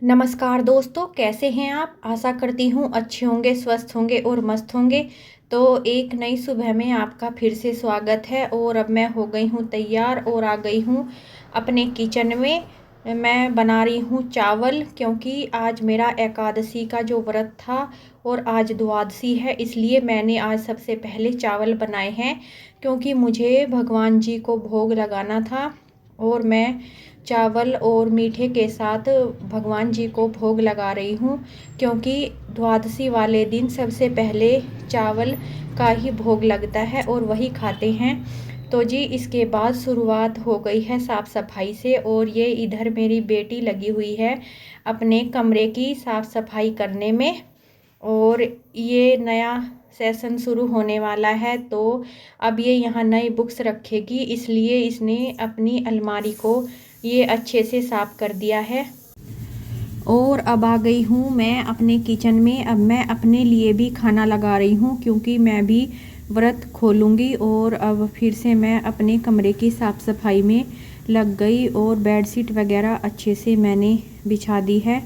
नमस्कार दोस्तों, कैसे हैं आप? आशा करती हूँ अच्छे होंगे, स्वस्थ होंगे और मस्त होंगे। तो एक नई सुबह में आपका फिर से स्वागत है और अब मैं हो गई हूँ तैयार और आ गई हूँ अपने किचन में। मैं बना रही हूँ चावल, क्योंकि आज मेरा एकादशी का जो व्रत था और आज द्वादशी है, इसलिए मैंने आज सबसे पहले चावल बनाए हैं, क्योंकि मुझे भगवान जी को भोग लगाना था। और मैं चावल और मीठे के साथ भगवान जी को भोग लगा रही हूँ, क्योंकि द्वादशी वाले दिन सबसे पहले चावल का ही भोग लगता है और वही खाते हैं। तो जी इसके बाद शुरुआत हो गई है साफ़ सफाई से, और ये इधर मेरी बेटी लगी हुई है अपने कमरे की साफ़ सफाई करने में। और ये नया सेशन शुरू होने वाला है, तो अब ये यहाँ नई बुक्स रखेगी, इसलिए इसने अपनी अलमारी को ये अच्छे से साफ़ कर दिया है। और अब आ गई हूँ मैं अपने किचन में। अब मैं अपने लिए भी खाना लगा रही हूँ, क्योंकि मैं भी व्रत खोलूँगी। और अब फिर से मैं अपने कमरे की साफ़ सफाई में लग गई और बेडशीट वगैरह अच्छे से मैंने बिछा दी है।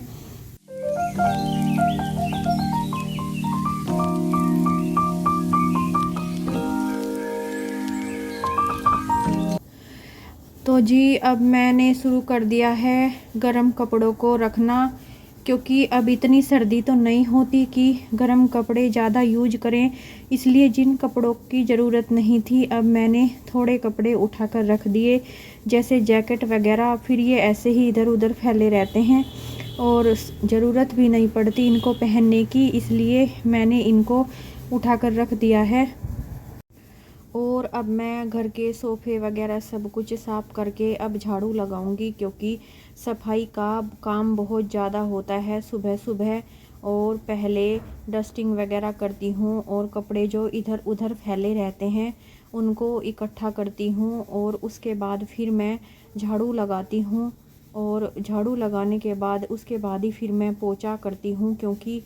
तो जी अब मैंने शुरू कर दिया है गरम कपड़ों को रखना, क्योंकि अब इतनी सर्दी तो नहीं होती कि गरम कपड़े ज़्यादा यूज करें। इसलिए जिन कपड़ों की ज़रूरत नहीं थी, अब मैंने थोड़े कपड़े उठाकर रख दिए, जैसे जैकेट वगैरह। फिर ये ऐसे ही इधर उधर फैले रहते हैं और ज़रूरत भी नहीं पड़ती इनको पहनने की, इसलिए मैंने इनको उठाकर रख दिया है। और अब मैं घर के सोफ़े वगैरह सब कुछ साफ़ करके अब झाड़ू लगाऊंगी, क्योंकि सफाई का काम बहुत ज़्यादा होता है सुबह सुबह। और पहले डस्टिंग वगैरह करती हूँ और कपड़े जो इधर उधर फैले रहते हैं उनको इकट्ठा करती हूँ, और उसके बाद फिर मैं झाड़ू लगाती हूँ। और झाड़ू लगाने के बाद उसके बाद ही फिर मैं पोंछा करती हूँ, क्योंकि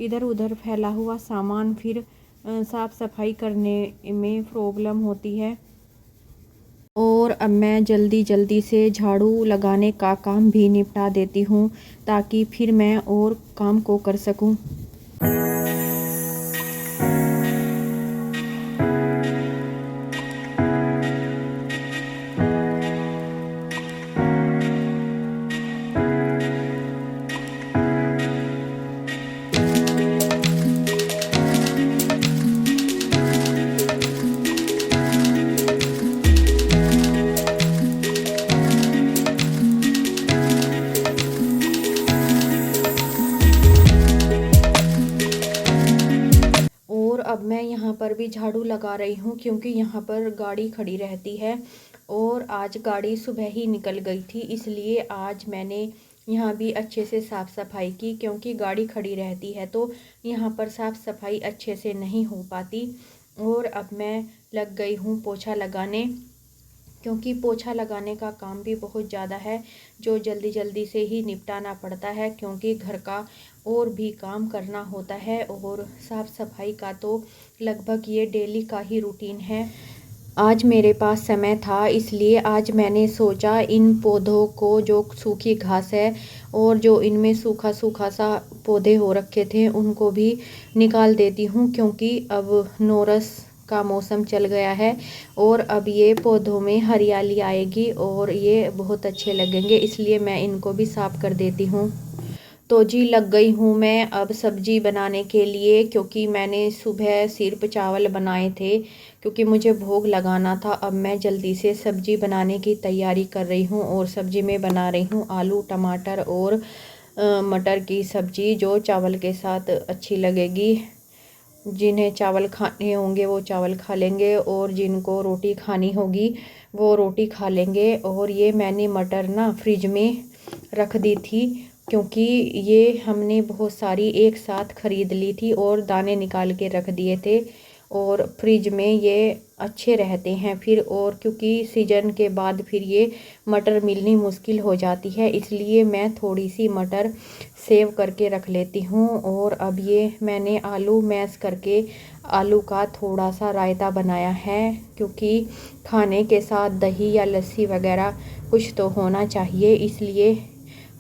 इधर उधर फैला हुआ सामान फिर साफ़ सफाई करने में प्रॉब्लम होती है। और अब मैं जल्दी जल्दी से झाड़ू लगाने का काम भी निपटा देती हूँ, ताकि फिर मैं और काम को कर सकूँ। और अब मैं यहाँ पर भी झाड़ू लगा रही हूँ, क्योंकि यहाँ पर गाड़ी खड़ी रहती है और आज गाड़ी सुबह ही निकल गई थी, इसलिए आज मैंने यहाँ भी अच्छे से साफ़ सफाई की, क्योंकि गाड़ी खड़ी रहती है तो यहाँ पर साफ़ सफाई अच्छे से नहीं हो पाती। और अब मैं लग गई हूँ पोछा लगाने, क्योंकि पोछा लगाने का काम भी बहुत ज़्यादा है, जो जल्दी जल्दी से ही निपटाना पड़ता है, क्योंकि घर का और भी काम करना होता है। और साफ़ सफाई का तो लगभग ये डेली का ही रूटीन है। आज मेरे पास समय था, इसलिए आज मैंने सोचा इन पौधों को, जो सूखी घास है और जो इनमें सूखा सूखा सा पौधे हो रखे थे, उनको भी निकाल देती हूँ, क्योंकि अब नौरस का मौसम चल गया है और अब ये पौधों में हरियाली आएगी और ये बहुत अच्छे लगेंगे, इसलिए मैं इनको भी साफ़ कर देती हूँ। तो जी लग गई हूँ मैं अब सब्ज़ी बनाने के लिए, क्योंकि मैंने सुबह सिर्फ चावल बनाए थे, क्योंकि मुझे भोग लगाना था। अब मैं जल्दी से सब्ज़ी बनाने की तैयारी कर रही हूँ, और सब्ज़ी में बना रही हूँ आलू टमाटर और मटर की सब्ज़ी, जो चावल के साथ अच्छी लगेगी। जिन्हें चावल खाने होंगे वो चावल खा लेंगे, और जिनको रोटी खानी होगी वो रोटी खा लेंगे। और ये मैंने मटर ना फ्रिज में रख दी थी, क्योंकि ये हमने बहुत सारी एक साथ ख़रीद ली थी और दाने निकाल के रख दिए थे, और फ्रिज में ये अच्छे रहते हैं फिर। और क्योंकि सीजन के बाद फिर ये मटर मिलनी मुश्किल हो जाती है, इसलिए मैं थोड़ी सी मटर सेव करके रख लेती हूँ। और अब ये मैंने आलू मैश करके आलू का थोड़ा सा रायता बनाया है, क्योंकि खाने के साथ दही या लस्सी वगैरह कुछ तो होना चाहिए, इसलिए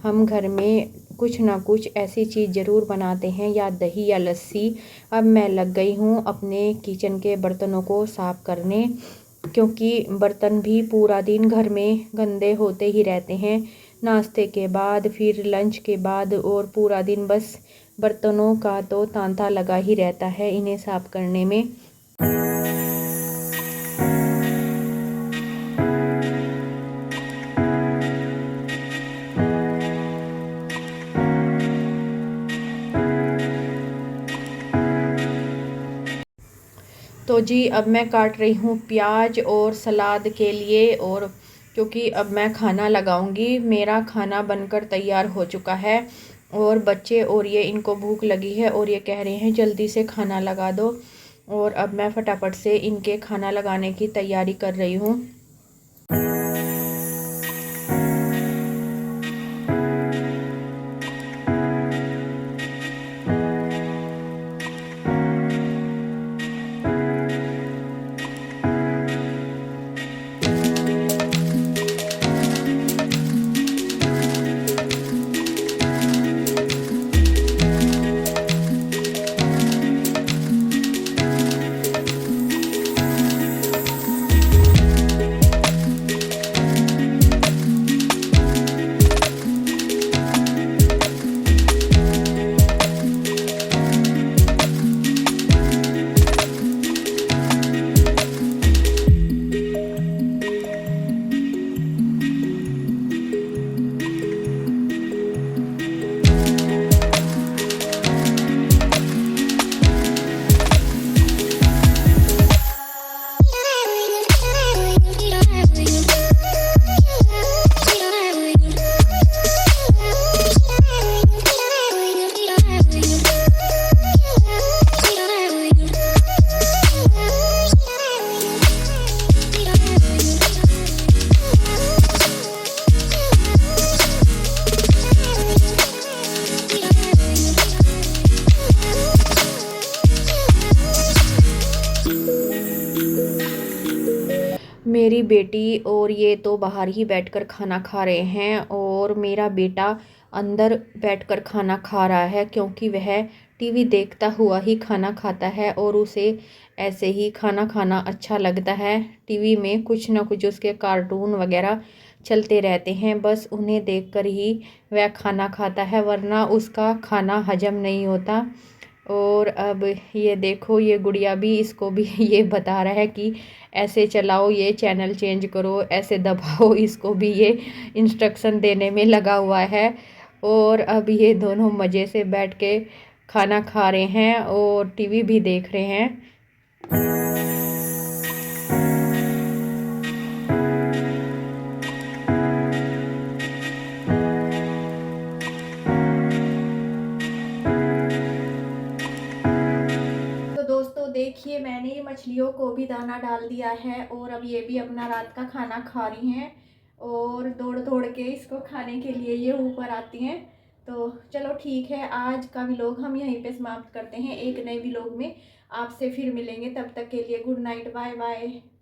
हम घर में कुछ ना कुछ ऐसी चीज़ ज़रूर बनाते हैं, या दही या लस्सी। अब मैं लग गई हूँ अपने किचन के बर्तनों को साफ़ करने, क्योंकि बर्तन भी पूरा दिन घर में गंदे होते ही रहते हैं। नाश्ते के बाद, फिर लंच के बाद, और पूरा दिन बस बर्तनों का तो तांता लगा ही रहता है इन्हें साफ़ करने में। तो जी अब मैं काट रही हूँ प्याज और सलाद के लिए, और क्योंकि अब मैं खाना लगाऊंगी। मेरा खाना बनकर तैयार हो चुका है, और बच्चे और ये इनको भूख लगी है और ये कह रहे हैं जल्दी से खाना लगा दो। और अब मैं फटाफट से इनके खाना लगाने की तैयारी कर रही हूँ। मेरी बेटी और ये तो बाहर ही बैठकर खाना खा रहे हैं, और मेरा बेटा अंदर बैठकर खाना खा रहा है, क्योंकि वह टीवी देखता हुआ ही खाना खाता है और उसे ऐसे ही खाना खाना अच्छा लगता है। टीवी में कुछ ना कुछ उसके कार्टून वगैरह चलते रहते हैं, बस उन्हें देखकर ही वह खाना खाता है, वरना उसका खाना हजम नहीं होता। और अब ये देखो, ये गुड़िया भी, इसको भी ये बता रहा है कि ऐसे चलाओ, ये चैनल चेंज करो, ऐसे दबाओ, इसको भी ये इंस्ट्रक्शन देने में लगा हुआ है। और अब ये दोनों मज़े से बैठ के खाना खा रहे हैं और टीवी भी देख रहे हैं। तो दोस्तों देखिए, मैंने ये मछलियों को भी दाना डाल दिया है, और अब ये भी अपना रात का खाना खा रही हैं, और दौड़ दौड़ के इसको खाने के लिए ये ऊपर आती हैं। तो चलो ठीक है, आज का व्लॉग हम यहीं पे समाप्त करते हैं। एक नए व्लॉग में आपसे फिर मिलेंगे, तब तक के लिए गुड नाइट, बाय बाय।